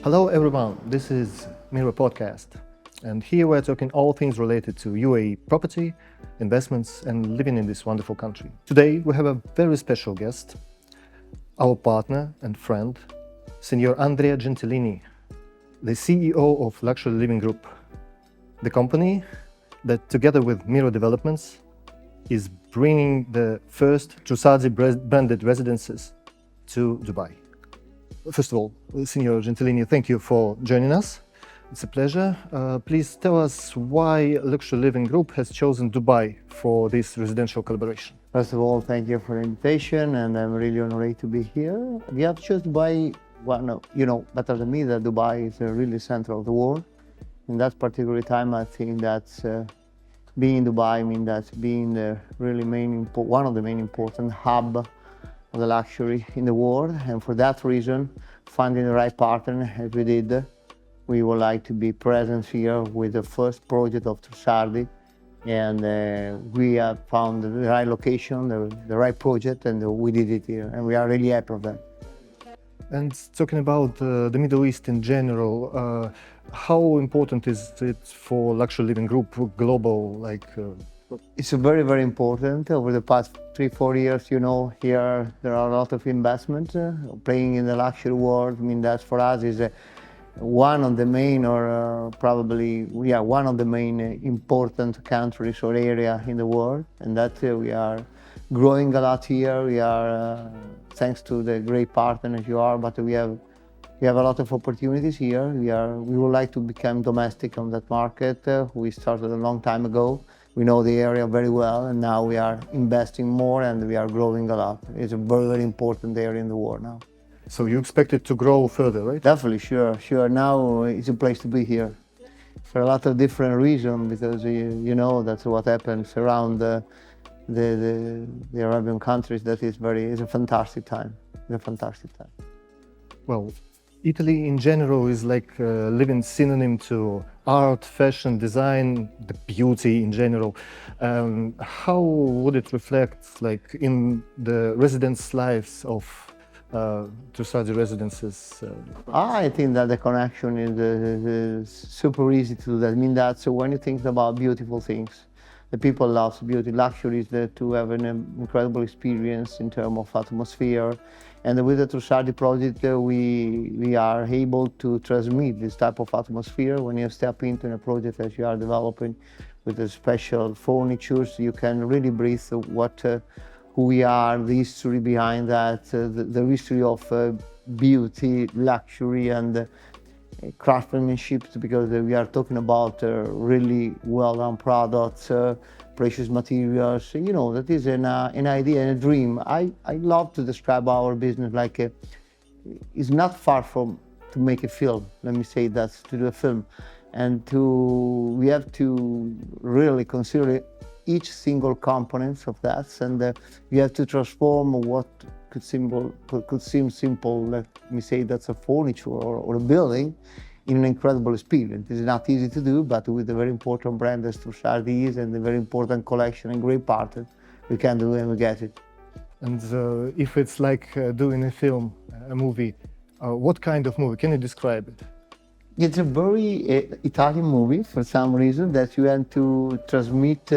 Hello everyone, this is Mira podcast, and here we're talking all things related to UAE property, investments, and living in this wonderful country. Today we have a very special guest, our partner and friend, Signor Andrea Gentilini, the CEO of Luxury Living Group, the company that together with Mira Developments is bringing the first Trussardi branded residences to Dubai. First of all, Signor Gentilini, thank you for joining us. It's a pleasure. Please tell us why Luxury Living Group has chosen Dubai for this residential collaboration. First of all, thank you for the invitation, and I'm really honored to be here. We have chosen Dubai, better than me, that Dubai is really central of the world. In that particular time, I think that being in Dubai, that's being one of the main important hub of the luxury in the world, and for that reason, finding the right partner as we did, we would like to be present here with the first project of Trussardi, and we have found the right location, the right project, and we did it here, and we are really happy of that. And talking about the Middle East in general, how important is it for Luxury Living Group global, It's very, very important. Over the past 3-4 years, here there are a lot of investments playing in the luxury world. That for us is one of the main, one of the main important countries or area in the world, and that we are growing a lot here. We are, thanks to the great partners you are, but we have a lot of opportunities here. We would like to become domestic on that market. We started a long time ago. We know the area very well, and now we are investing more and we are growing a lot. It's a very, very important area in the world now. So you expect it to grow further, right? Definitely, sure. Now it's a place to be here for a lot of different reasons, because that's what happens around the Arabian countries. That is it's a fantastic time. It's a fantastic time. Well, Italy in general is like a living synonym to art, fashion, design, the beauty in general. How would it reflect in the residents' lives of Trussardi Residences? I think that the connection is super easy to do that. That's when you think about beautiful things. The people love beauty. Luxury is to have an incredible experience in terms of atmosphere. And with the Trussardi project, we are able to transmit this type of atmosphere. When you step into a project that you are developing with the special furniture, so you can really breathe who we are, the history behind that, the history of beauty, luxury, and craftsmanship, because we are talking about really well-done products, precious materials. That is an idea and a dream. I love to describe our business like it's not far from to make a film. Let me say that, to do a film, and we have to really consider each single component of that, and we have to transform what could seem simple. Let me say that's a furniture or a building, in an incredible experience. It's not easy to do, but with a very important brand as Trussardi is, and a very important collection and great partner, we can do it and we get it. And if it's like doing a film, a movie, what kind of movie? Can you describe it? It's a very Italian movie for some reason, that you have to transmit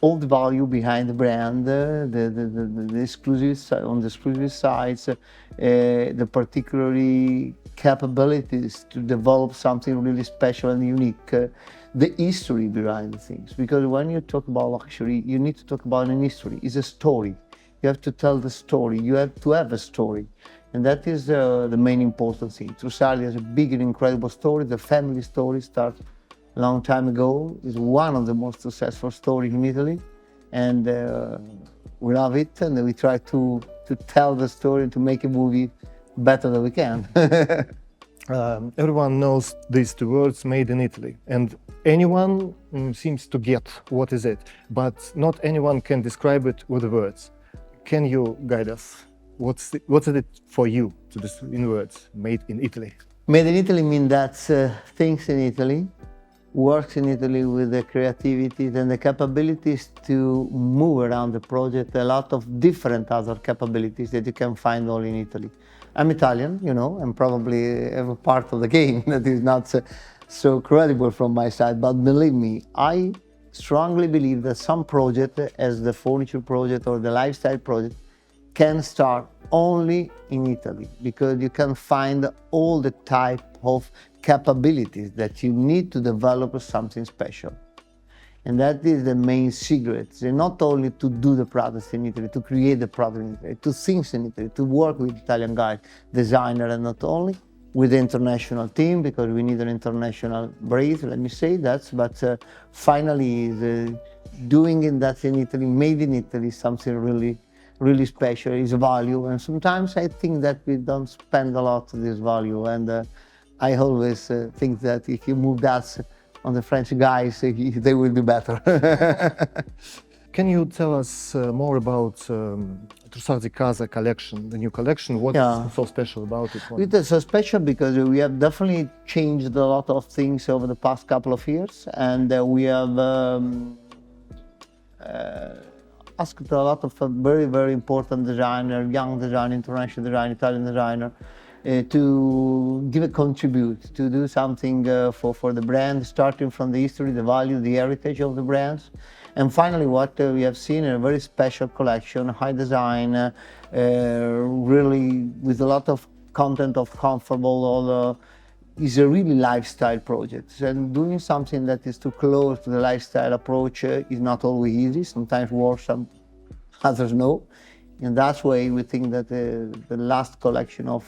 all the value behind the brand, the exclusive on the exclusive sides, the particularly capabilities to develop something really special and unique, the history behind the things. Because when you talk about luxury, you need to talk about an history. It's a story. You have to tell the story. You have to have a story. And that is the main important thing. Trussardi has a big and incredible story. The family story starts a long time ago. It's one of the most successful stories in Italy. And we love it, and we try to tell the story and to make a movie better than we can. Everyone knows these two words, made in Italy, and anyone seems to get what is it, but not anyone can describe it with the words. Can you guide us? What's it for you in words, made in Italy? Made in Italy means that things in Italy, works in Italy with the creativity and the capabilities to move around the project, a lot of different other capabilities that you can find all in Italy. I'm Italian, and probably have a part of the game that is not so credible from my side. But believe me, I strongly believe that some project, as the furniture project or the lifestyle project, can start only in Italy, because you can find all the type of capabilities that you need to develop something special. And that is the main secret. So not only to do the products in Italy, to create the product in Italy, to think in Italy, to work with Italian guys, designer, and not only with the international team, because we need an international breed, let me say that. But finally, doing it that in Italy, made in Italy, something really special, is value. And sometimes I think that we don't spend a lot of this value. And I always think that if you move that on the French guys, they will be better. Can you tell us more about Trussardi Casa collection, the new collection? What's so special about it? It is so special because we have definitely changed a lot of things over the past couple of years, and we have asked a lot of very, very important designer, young designer, international designer, Italian designer, to give a contribute, to do something for the brand, starting from the history, the value, the heritage of the brands. And finally, what we have seen in a very special collection, high design, really with a lot of content of comfortable, is a really lifestyle project. And doing something that is too close to the lifestyle approach is not always easy, sometimes works, some others no. And that's why we think that the last collection of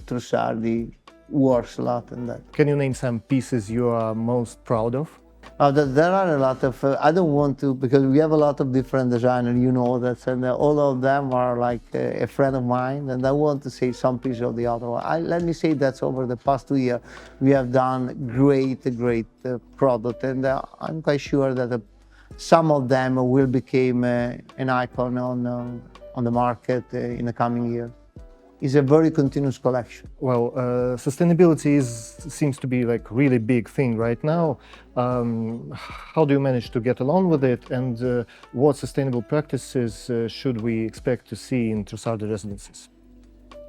Trussardi works a lot in that. Can you name some pieces you are most proud of? There are a lot of, I don't want to, because we have a lot of different designers, that, and all of them are like a friend of mine, and I want to say some piece of the other one. Let me say that over the past 2 years, we have done great product, and I'm quite sure that some of them will become an icon on the market in the coming years. It's a very continuous collection. Well, sustainability seems to be like really big thing right now. How do you manage to get along with it, and what sustainable practices should we expect to see in Trussardi Residences?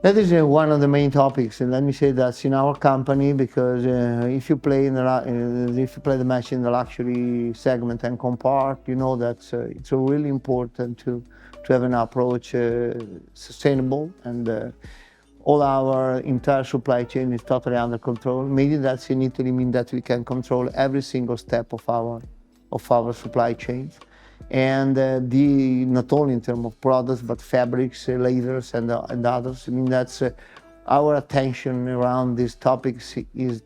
That is one of the main topics, and let me say that's in our company, because if you play the match in the luxury segment and compart, you know that it's really important to have an approach sustainable, and all our entire supply chain is totally under control. Maybe that's in Italy mean that we can control every single step of our supply chain. And not only in terms of products, but fabrics, leathers, and others. I mean, that's our attention around these topics is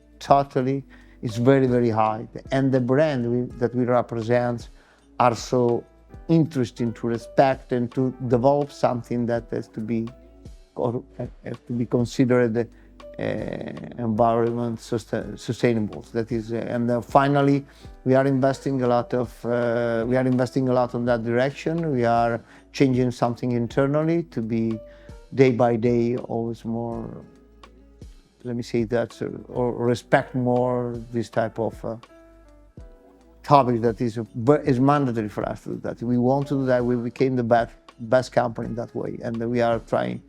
very, very high. And the brand that we represent are so interesting to respect and to develop something that has to be considered environment sustainable. That is, and finally, we are investing a lot on that direction. We are changing something internally to be day by day always more. Let me say that, or respect more this type of topic that is mandatory for us to do that. We want to do that. We became the best company in that way, and we are trying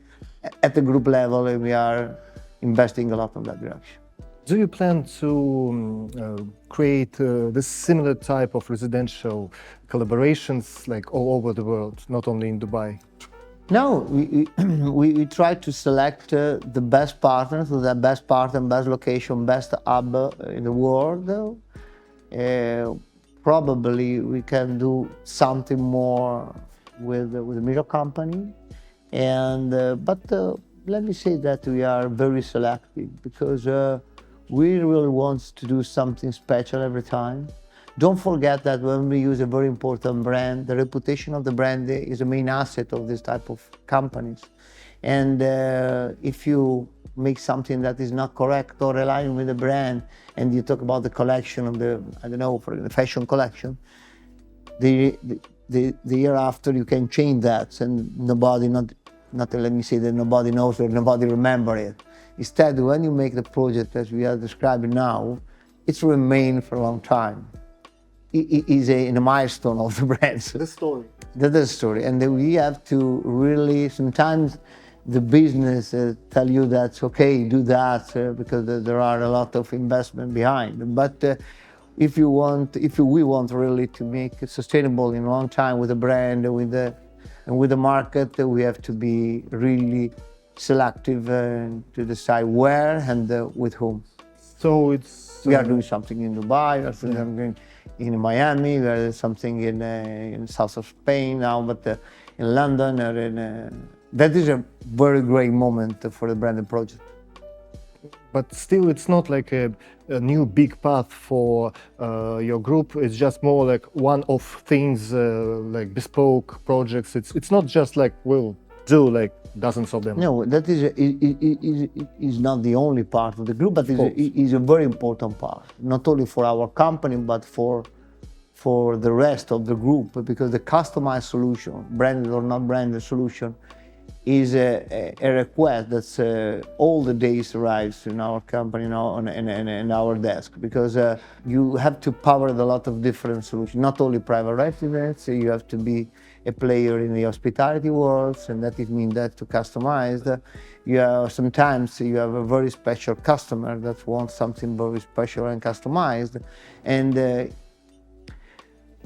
at the group level, and we are investing a lot in that direction. Do you plan to create this similar type of residential collaborations like all over the world, not only in Dubai? No, we try to select the best partners, the best partner, best location, best hub in the world. Probably we can do something more with the Mira company, but let me say that we are very selective, because we really want to do something special every time. Don't forget that when we use a very important brand, the reputation of the brand is a main asset of this type of companies. And if you make something that is not correct or aligning with the brand, and you talk about the collection of for the fashion collection, the year after you can change that, and not let me say that nobody knows or nobody remember it. Instead, when you make the project as we are describing now, it's remained for a long time. It is a milestone of the brand. The story. That's the story. And we have to really, sometimes the business tell you that's okay, do that, because there are a lot of investment behind. But if we want really to make it sustainable in a long time with the brand, with the market, we have to be really selective to decide where and with whom. So it's We are doing something in Dubai, we are doing something in Miami, we are doing something in south of Spain now, but in London or that is a very great moment for the branded project. but still it's not like a new big path for your group. It's just more like one-off things, like bespoke projects. It's not just like we'll do like dozens of them. No, that is not the only part of the group, but is a very important part, not only for our company, but for the rest of the group, because the customized solution, branded or not branded solution, is a request that's all the days arrives in our company now in our desk, because you have to power a lot of different solutions, not only private residence, you have to be a player in the hospitality world, and that it means that to customize. Sometimes you have a very special customer that wants something very special and customized, and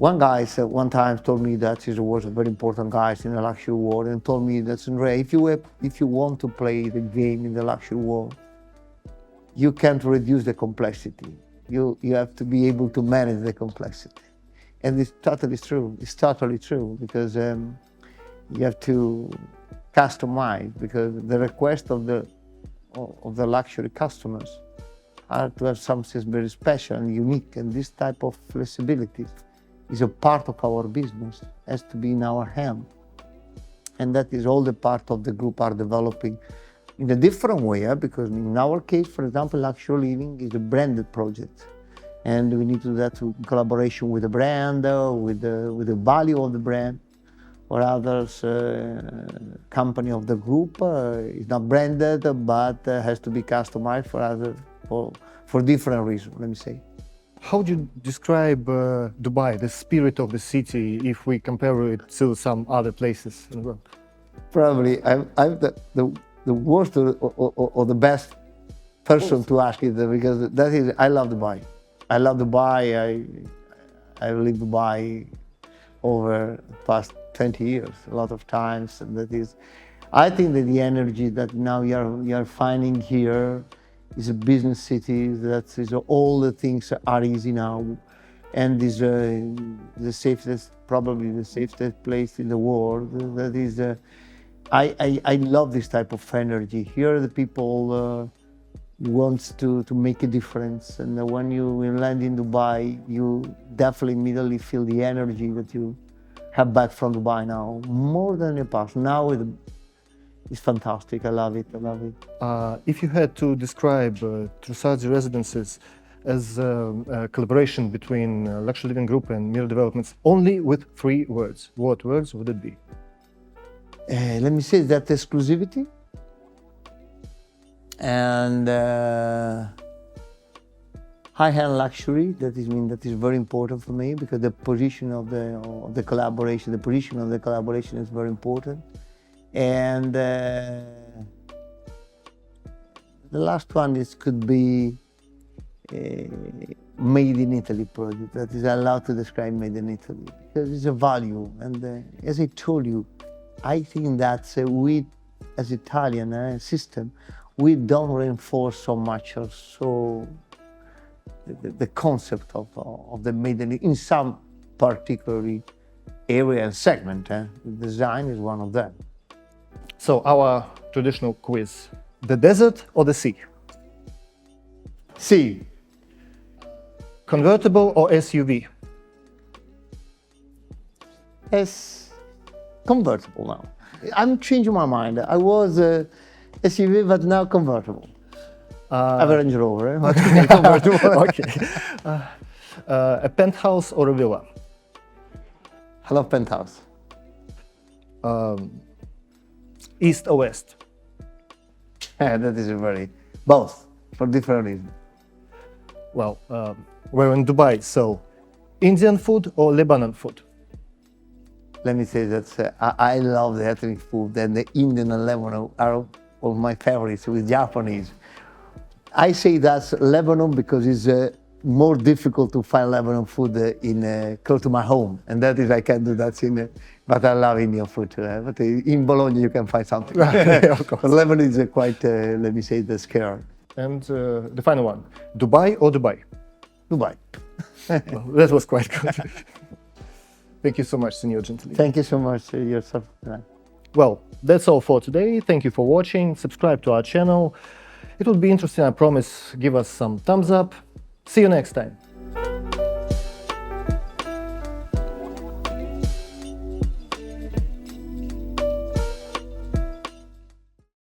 one guy said one time told me that he was a very important guy in the luxury world, and told me that, Andrea, if you want to play the game in the luxury world, you can't reduce the complexity. You have to be able to manage the complexity, and it's totally true. It's totally true, because you have to customize, because the request of the luxury customers are to have something very special and unique, and this type of flexibility is a part of our business, has to be in our hand. And that is all the part of the group are developing in a different way, because in our case, for example, luxury living is a branded project. And we need to do that in collaboration with the brand, with the value of the brand, or others company of the group is not branded, but has to be customized for different reasons, let me say. How would you describe Dubai, the spirit of the city, if we compare it to some other places in the world? Probably I'm the worst or the best person to ask it, because that is, I love Dubai. I love Dubai. I lived Dubai over the past 20 years, a lot of times, and that is, I think that the energy that now you're finding here is a business city, that is all the things are easy now, and is the safest, probably the safest place in the world. That is, I love this type of energy. Here the people wants to make a difference, and when you land in Dubai, you definitely immediately feel the energy that you have back from Dubai now, more than in the past. Now it's fantastic. I love it. I love it. If you had to describe Trussardi Residences as a collaboration between Luxury Living Group and Mira Developments, only with 3 words, what words would it be? Let me say that exclusivity and high-end luxury. That is very important for me, because the position of the collaboration, is very important. And the last one could be made in Italy project. That is allowed to describe made in Italy, because it's a value. And as I told you, I think that we, as Italian system, we don't reinforce so much or so the concept of the made in some particular area and segment. The design is one of them. So our traditional quiz, the desert or the sea? Sea. Convertible or SUV? It's convertible now. I'm changing my mind. I was SUV, but now convertible. I have a Range Rover, but convertible. Okay. A penthouse or a villa? I love penthouse. East or west? That is both, for different reasons. Well, we're in Dubai, so Indian food or Lebanon food? let me say that I love the ethnic food, and the Indian and Lebanon are of my favorites with Japanese. I say that's Lebanon because it's more difficult to find Lebanon food close to my home, and that is I can do that but I love Indian food too. But in Bologna you can find something. Of course. But Lebanon is quite, let me say, the scare. And the final one, Dubai or Dubai? Dubai. Well, that was quite good. Thank you so much, Signor Gentili. Thank you so much yourself. Well, that's all for today. Thank you for watching. Subscribe to our channel. It would be interesting, I promise. Give us some thumbs up. See you next time.